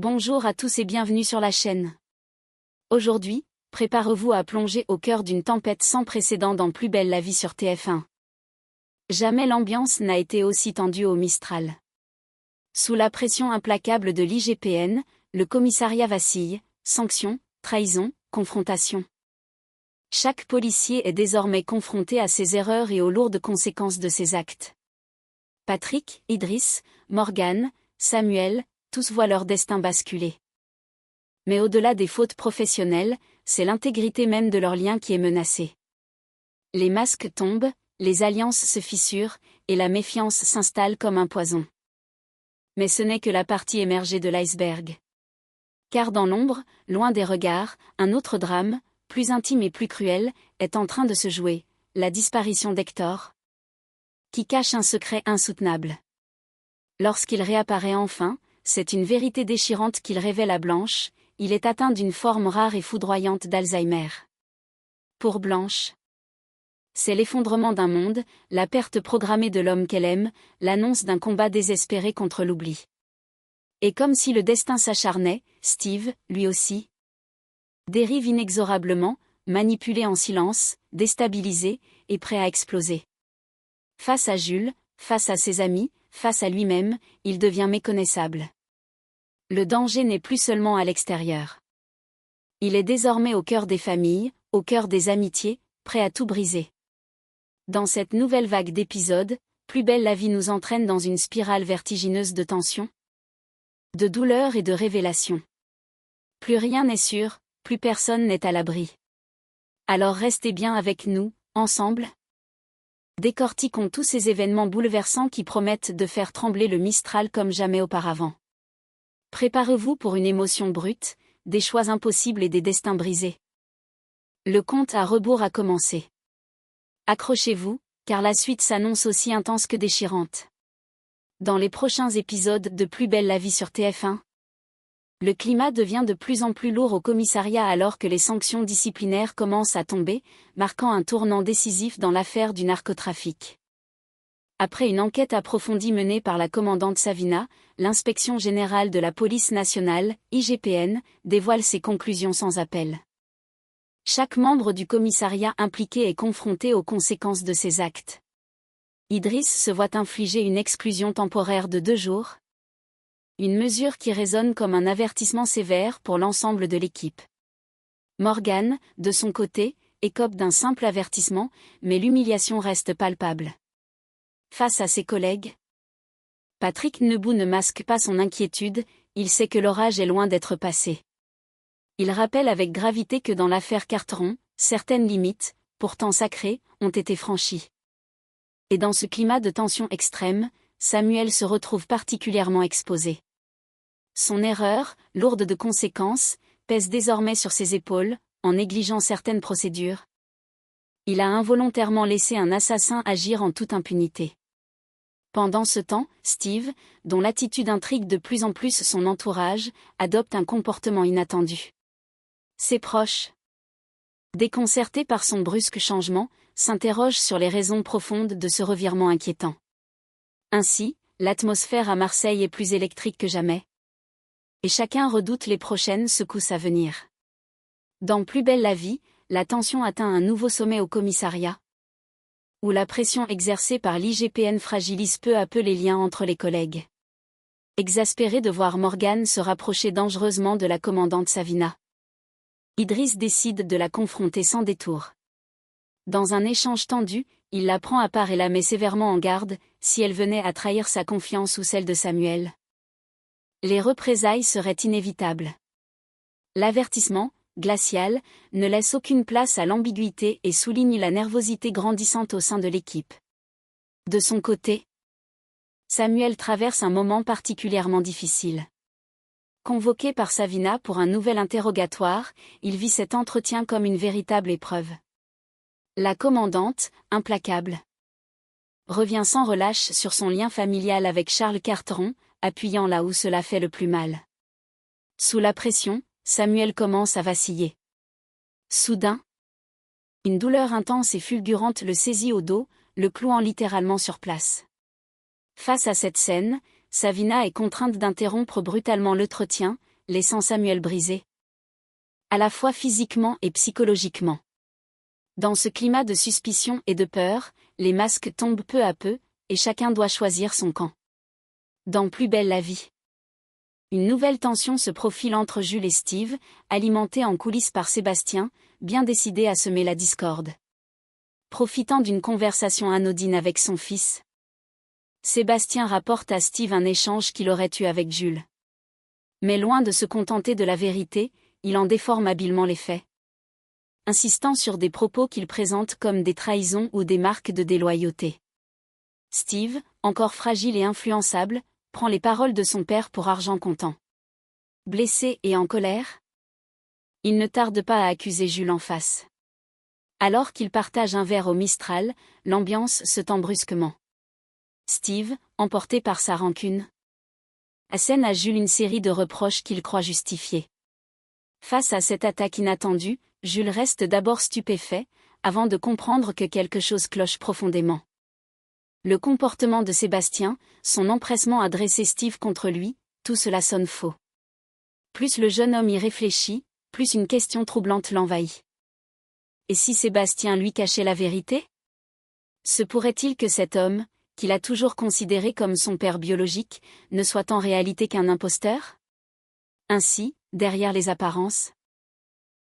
Bonjour à tous et bienvenue sur la chaîne. Aujourd'hui, préparez-vous à plonger au cœur d'une tempête sans précédent dans Plus belle la vie sur TF1. Jamais l'ambiance n'a été aussi tendue au Mistral. Sous la pression implacable de l'IGPN, le commissariat vacille, sanctions, trahison, confrontation. Chaque policier est désormais confronté à ses erreurs et aux lourdes conséquences de ses actes. Patrick, Idriss, Morgane, Samuel, tous voient leur destin basculer. Mais au-delà des fautes professionnelles, c'est l'intégrité même de leur lien qui est menacée. Les masques tombent, les alliances se fissurent, et la méfiance s'installe comme un poison. Mais ce n'est que la partie émergée de l'iceberg. Car dans l'ombre, loin des regards, un autre drame, plus intime et plus cruel, est en train de se jouer, la disparition d'Hector, qui cache un secret insoutenable. Lorsqu'il réapparaît enfin, c'est une vérité déchirante qu'il révèle à Blanche, il est atteint d'une forme rare et foudroyante d'Alzheimer. Pour Blanche, c'est l'effondrement d'un monde, la perte programmée de l'homme qu'elle aime, l'annonce d'un combat désespéré contre l'oubli. Et comme si le destin s'acharnait, Steve, lui aussi, dérive inexorablement, manipulé en silence, déstabilisé, et prêt à exploser. Face à Jules, face à ses amis, face à lui-même, il devient méconnaissable. Le danger n'est plus seulement à l'extérieur. Il est désormais au cœur des familles, au cœur des amitiés, prêt à tout briser. Dans cette nouvelle vague d'épisodes, Plus belle la vie nous entraîne dans une spirale vertigineuse de tension, de douleur et de révélation. Plus rien n'est sûr, plus personne n'est à l'abri. Alors restez bien avec nous, ensemble. Décortiquons tous ces événements bouleversants qui promettent de faire trembler le Mistral comme jamais auparavant. Préparez-vous pour une émotion brute, des choix impossibles et des destins brisés. Le compte à rebours a commencé. Accrochez-vous, car la suite s'annonce aussi intense que déchirante. Dans les prochains épisodes de Plus belle la vie sur TF1, le climat devient de plus en plus lourd au commissariat alors que les sanctions disciplinaires commencent à tomber, marquant un tournant décisif dans l'affaire du narcotrafic. Après une enquête approfondie menée par la commandante Savina, l'Inspection générale de la police nationale, IGPN, dévoile ses conclusions sans appel. Chaque membre du commissariat impliqué est confronté aux conséquences de ses actes. Idriss se voit infliger une exclusion temporaire de 2 jours. Une mesure qui résonne comme un avertissement sévère pour l'ensemble de l'équipe. Morgane, de son côté, écope d'un simple avertissement, mais l'humiliation reste palpable. Face à ses collègues, Patrick Nebou ne masque pas son inquiétude, il sait que l'orage est loin d'être passé. Il rappelle avec gravité que dans l'affaire Carteron, certaines limites, pourtant sacrées, ont été franchies. Et dans ce climat de tension extrême, Samuel se retrouve particulièrement exposé. Son erreur, lourde de conséquences, pèse désormais sur ses épaules, en négligeant certaines procédures. Il a involontairement laissé un assassin agir en toute impunité. Pendant ce temps, Steve, dont l'attitude intrigue de plus en plus son entourage, adopte un comportement inattendu. Ses proches, déconcertés par son brusque changement, s'interrogent sur les raisons profondes de ce revirement inquiétant. Ainsi, l'atmosphère à Marseille est plus électrique que jamais. Et chacun redoute les prochaines secousses à venir. Dans Plus belle la vie, la tension atteint un nouveau sommet au commissariat, où la pression exercée par l'IGPN fragilise peu à peu les liens entre les collègues. Exaspéré de voir Morgane se rapprocher dangereusement de la commandante Savina, Idriss décide de la confronter sans détour. Dans un échange tendu, il la prend à part et la met sévèrement en garde, si elle venait à trahir sa confiance ou celle de Samuel. Les représailles seraient inévitables. L'avertissement, glacial, ne laisse aucune place à l'ambiguïté et souligne la nervosité grandissante au sein de l'équipe. De son côté, Samuel traverse un moment particulièrement difficile. Convoqué par Savina pour un nouvel interrogatoire, il vit cet entretien comme une véritable épreuve. La commandante, implacable, revient sans relâche sur son lien familial avec Charles Carteron, appuyant là où cela fait le plus mal. Sous la pression, Samuel commence à vaciller. Soudain, une douleur intense et fulgurante le saisit au dos, le clouant littéralement sur place. Face à cette scène, Savina est contrainte d'interrompre brutalement l'entretien, laissant Samuel brisé. À la fois physiquement et psychologiquement. Dans ce climat de suspicion et de peur, les masques tombent peu à peu, et chacun doit choisir son camp. Dans Plus belle la vie. Une nouvelle tension se profile entre Jules et Steve, alimentée en coulisses par Sébastien, bien décidé à semer la discorde. Profitant d'une conversation anodine avec son fils, Sébastien rapporte à Steve un échange qu'il aurait eu avec Jules. Mais loin de se contenter de la vérité, il en déforme habilement les faits, insistant sur des propos qu'il présente comme des trahisons ou des marques de déloyauté. Steve, encore fragile et influençable, prend les paroles de son père pour argent comptant. Blessé et en colère, il ne tarde pas à accuser Jules en face. Alors qu'il partage un verre au Mistral, l'ambiance se tend brusquement. Steve, emporté par sa rancune, assène à Jules une série de reproches qu'il croit justifiés. Face à cette attaque inattendue, Jules reste d'abord stupéfait, avant de comprendre que quelque chose cloche profondément. Le comportement de Sébastien, son empressement à dresser Steve contre lui, tout cela sonne faux. Plus le jeune homme y réfléchit, plus une question troublante l'envahit. Et si Sébastien lui cachait la vérité? Se pourrait-il que cet homme, qu'il a toujours considéré comme son père biologique, ne soit en réalité qu'un imposteur? Ainsi, derrière les apparences,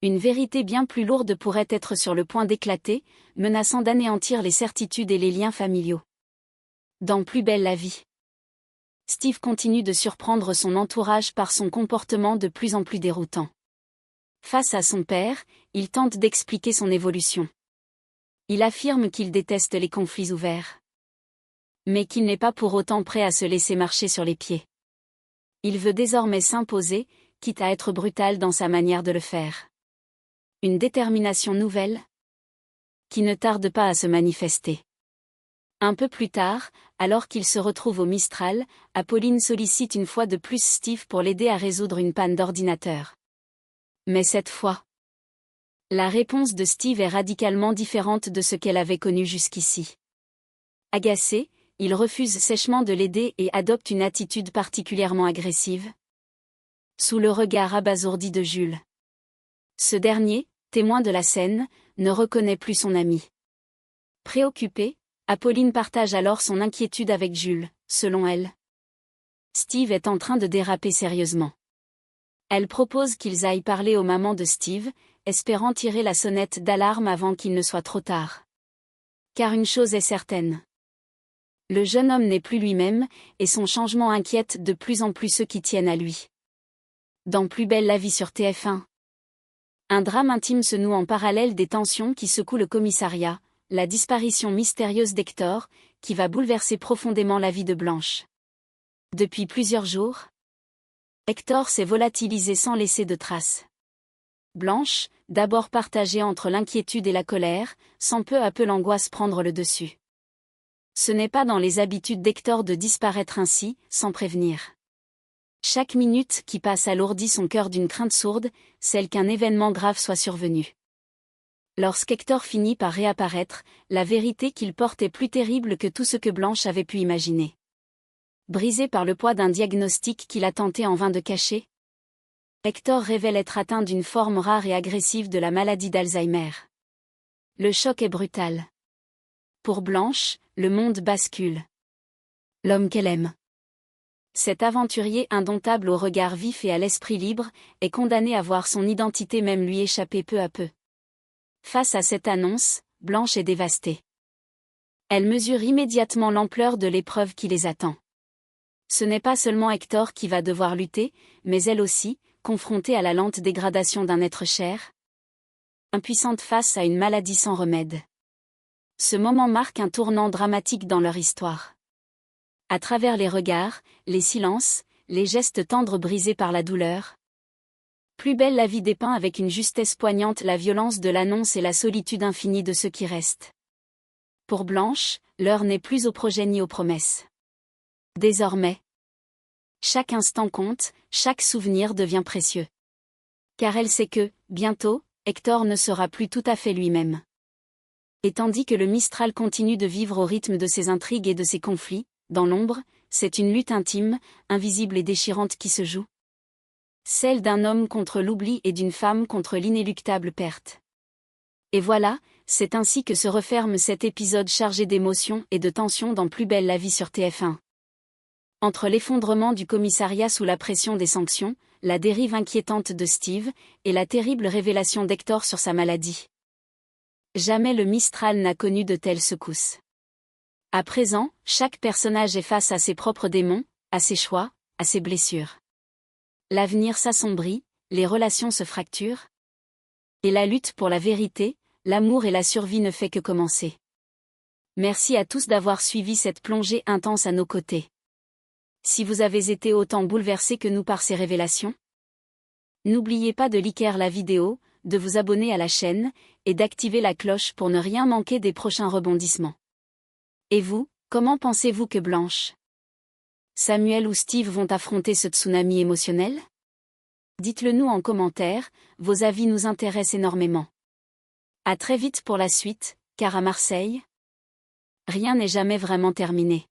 une vérité bien plus lourde pourrait être sur le point d'éclater, menaçant d'anéantir les certitudes et les liens familiaux. Dans Plus belle la vie, Steve continue de surprendre son entourage par son comportement de plus en plus déroutant. Face à son père, il tente d'expliquer son évolution. Il affirme qu'il déteste les conflits ouverts, mais qu'il n'est pas pour autant prêt à se laisser marcher sur les pieds. Il veut désormais s'imposer, quitte à être brutal dans sa manière de le faire. Une détermination nouvelle, qui ne tarde pas à se manifester. Un peu plus tard, alors qu'il se retrouve au Mistral, Apolline sollicite une fois de plus Steve pour l'aider à résoudre une panne d'ordinateur. Mais cette fois, la réponse de Steve est radicalement différente de ce qu'elle avait connu jusqu'ici. Agacé, il refuse sèchement de l'aider et adopte une attitude particulièrement agressive, sous le regard abasourdi de Jules. Ce dernier, témoin de la scène, ne reconnaît plus son ami. Préoccupée, Apolline partage alors son inquiétude avec Jules. Selon elle, Steve est en train de déraper sérieusement. Elle propose qu'ils aillent parler aux mamans de Steve, espérant tirer la sonnette d'alarme avant qu'il ne soit trop tard. Car une chose est certaine. Le jeune homme n'est plus lui-même, et son changement inquiète de plus en plus ceux qui tiennent à lui. Dans Plus belle la vie sur TF1. Un drame intime se noue en parallèle des tensions qui secouent le commissariat, la disparition mystérieuse d'Hector, qui va bouleverser profondément la vie de Blanche. Depuis plusieurs jours, Hector s'est volatilisé sans laisser de traces. Blanche, d'abord partagée entre l'inquiétude et la colère, sent peu à peu l'angoisse prendre le dessus. Ce n'est pas dans les habitudes d'Hector de disparaître ainsi, sans prévenir. Chaque minute qui passe alourdit son cœur d'une crainte sourde, celle qu'un événement grave soit survenu. Lorsqu'Hector finit par réapparaître, la vérité qu'il porte est plus terrible que tout ce que Blanche avait pu imaginer. Brisé par le poids d'un diagnostic qu'il a tenté en vain de cacher, Hector révèle être atteint d'une forme rare et agressive de la maladie d'Alzheimer. Le choc est brutal. Pour Blanche, le monde bascule. L'homme qu'elle aime, cet aventurier indomptable au regard vif et à l'esprit libre, est condamné à voir son identité même lui échapper peu à peu. Face à cette annonce, Blanche est dévastée. Elle mesure immédiatement l'ampleur de l'épreuve qui les attend. Ce n'est pas seulement Hector qui va devoir lutter, mais elle aussi, confrontée à la lente dégradation d'un être cher, impuissante face à une maladie sans remède. Ce moment marque un tournant dramatique dans leur histoire. À travers les regards, les silences, les gestes tendres brisés par la douleur, Plus belle la vie dépeint avec une justesse poignante la violence de l'annonce et la solitude infinie de ceux qui restent. Pour Blanche, l'heure n'est plus aux projets ni aux promesses. Désormais, chaque instant compte, chaque souvenir devient précieux. Car elle sait que, bientôt, Hector ne sera plus tout à fait lui-même. Et tandis que le Mistral continue de vivre au rythme de ses intrigues et de ses conflits, dans l'ombre, c'est une lutte intime, invisible et déchirante qui se joue. Celle d'un homme contre l'oubli et d'une femme contre l'inéluctable perte. Et voilà, c'est ainsi que se referme cet épisode chargé d'émotions et de tensions dans Plus belle la vie sur TF1. Entre l'effondrement du commissariat sous la pression des sanctions, la dérive inquiétante de Steve, et la terrible révélation d'Hector sur sa maladie. Jamais le Mistral n'a connu de telles secousses. À présent, chaque personnage est face à ses propres démons, à ses choix, à ses blessures. L'avenir s'assombrit, les relations se fracturent. Et la lutte pour la vérité, l'amour et la survie ne fait que commencer. Merci à tous d'avoir suivi cette plongée intense à nos côtés. Si vous avez été autant bouleversés que nous par ces révélations, n'oubliez pas de liker la vidéo, de vous abonner à la chaîne, et d'activer la cloche pour ne rien manquer des prochains rebondissements. Et vous, comment pensez-vous que Blanche, Samuel ou Steve vont affronter ce tsunami émotionnel? Dites-le nous en commentaire, vos avis nous intéressent énormément. À très vite pour la suite, car à Marseille, rien n'est jamais vraiment terminé.